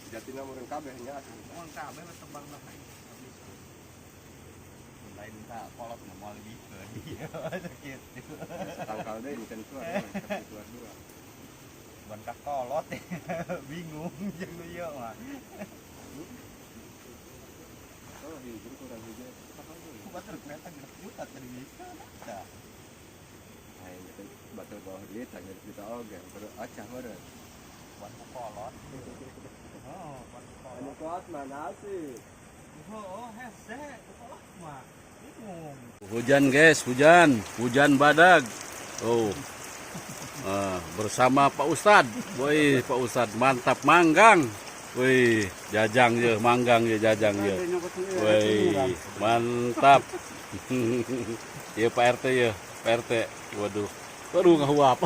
Jatina meureun kabehnya asli. Mun kabeh tebang lah. Lain tak kolot mau lebih ke dia sakit. Tangkal deui mungkin keluar dua. Ban kolot bingung jeung nu ieu mah. Oh, hijau kurang hijau. Batur kereta gerak juta tadi bisa. Tah. Hai, itu batur bawah dia tanya kita oge, terus acah meureun. Ban kolot. Oh, ban kolot. Anu kuat mana sih? Oh, hese, kolot mah. Bingung. Hujan guys, hujan badag. Oh, bersama Pak Ustad. Woi, Pak Ustad mantap manggang. Woi, jajang je, manggang je, jajang je. Woi, mantap. Iya Pak RT ya, Pak RT. Waduh, ngahuap.